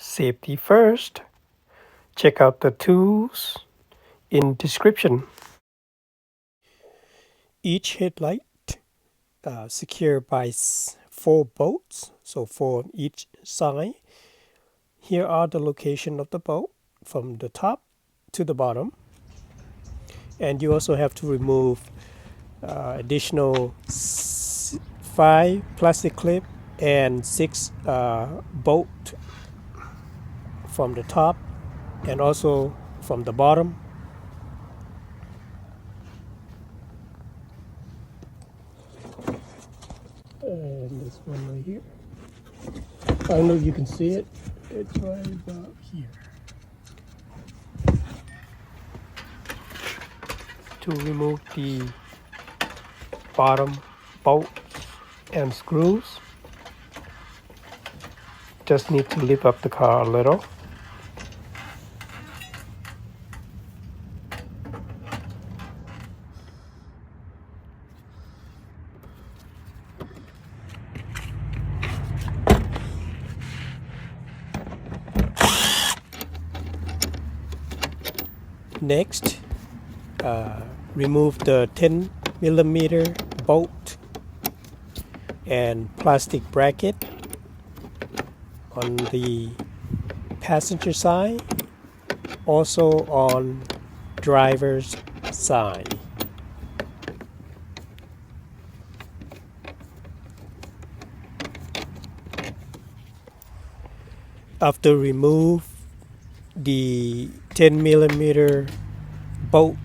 Safety first. Check out the tools in description. Each headlight secured by 4 bolts, so 4 on each side. Here are the location of the bolt from the top to the bottom. And you also have to remove additional 5 plastic clip and 6 bolt from the top and also from the bottom. And this one right here. I don't know if you can see it. It's right about here. To remove the bottom bolts and screws, just need to lift up the car a little. Next, remove the 10 millimeter bolt and plastic bracket on the passenger side, also on driver's side. After remove the 10 millimeter bolt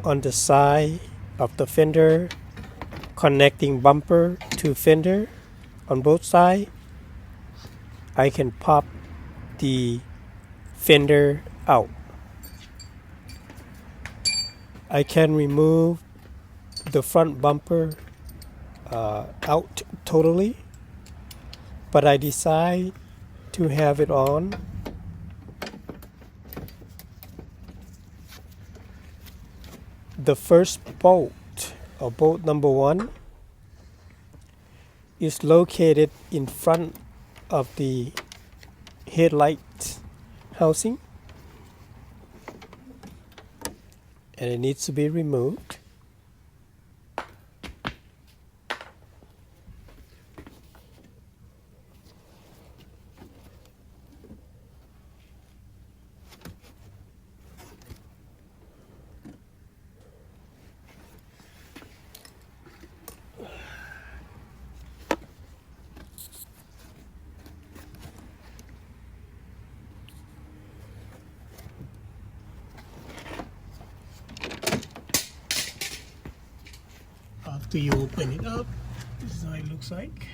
on the side of the fender, connecting bumper to fender on both sides, I can pop the fender out. I can remove the front bumper out totally, but I decide to have it on. The first bolt, or bolt number 1, is located in front of the headlight housing, and it needs to be removed. After you open it up, this is how it looks like.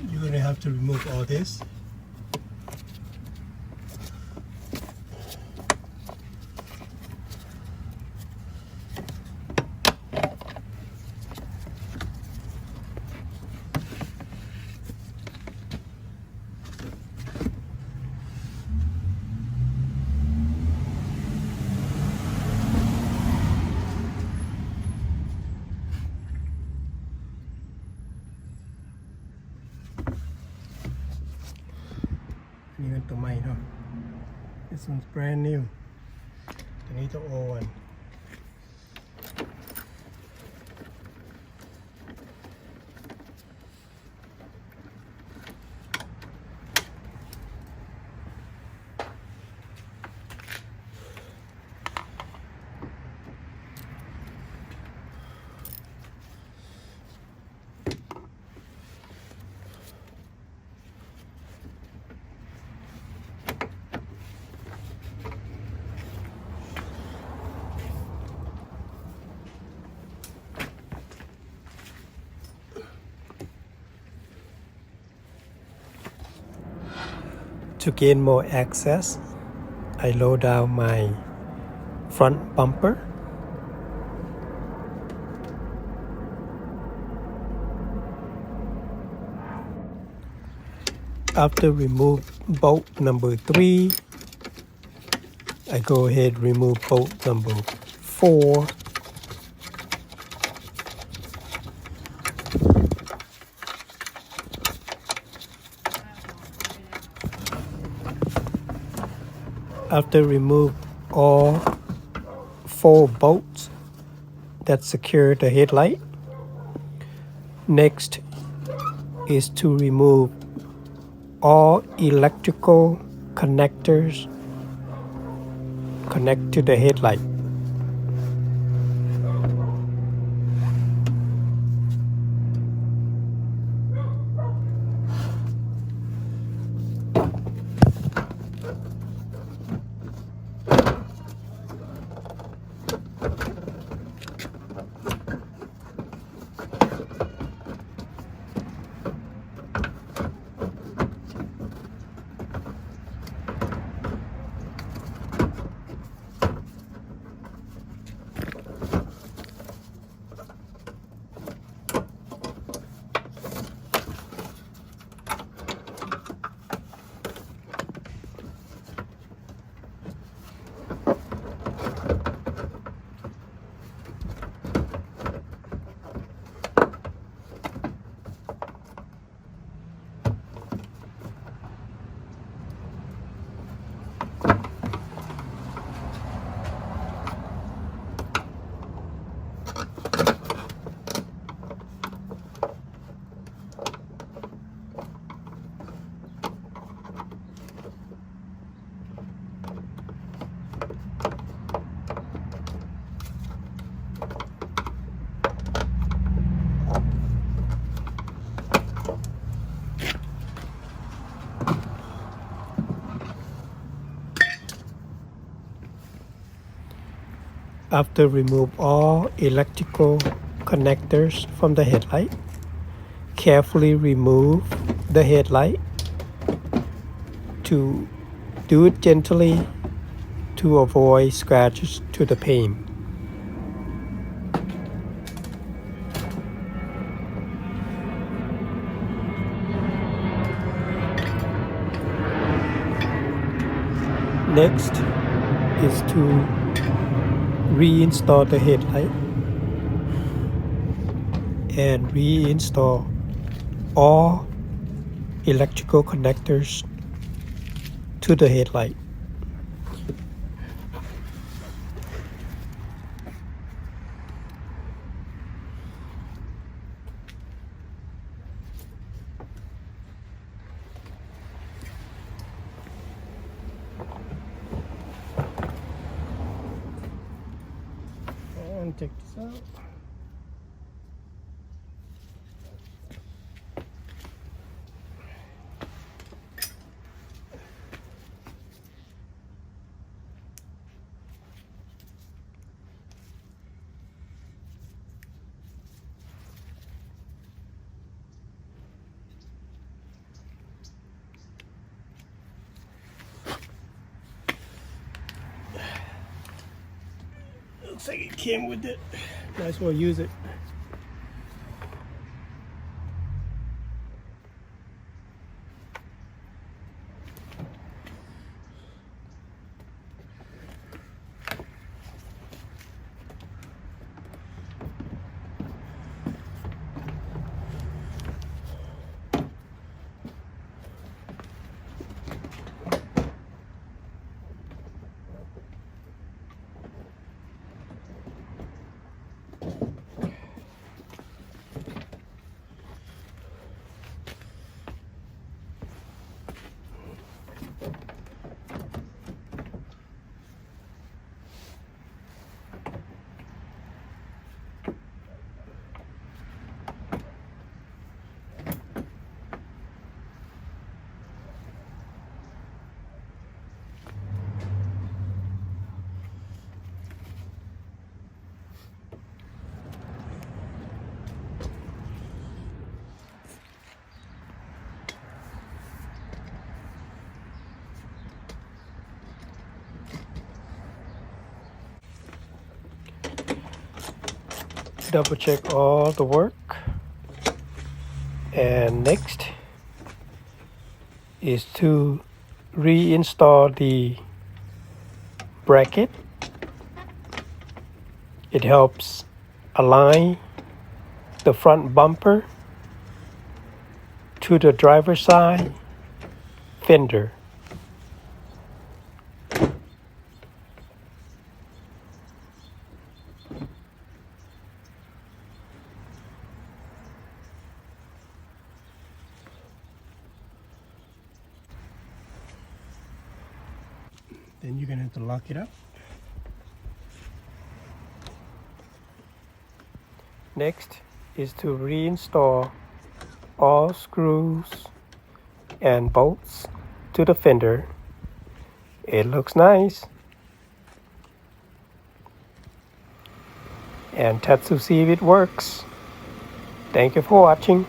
You're going to have to remove all this. This one's brand new. I need the old one. To gain more access, I lower down my front bumper. After remove bolt number 3, I go ahead and remove bolt number 4. After remove all 4 bolts that secure the headlight, next is to remove all electrical connectors connect to the headlight. After remove all electrical connectors from the headlight, carefully remove the headlight. To do it gently to avoid scratches to the paint. Next is to reinstall the headlight and reinstall all electrical connectors to the headlight. And take this out. Looks like it came with it. Might as well use it. Double check all the work, and next is to reinstall the bracket. It helps align the front bumper to the driver's side fender. Then you're going to have to lock it up. Next is to reinstall all screws and bolts to the fender. It looks nice. And test to see if it works. Thank you for watching.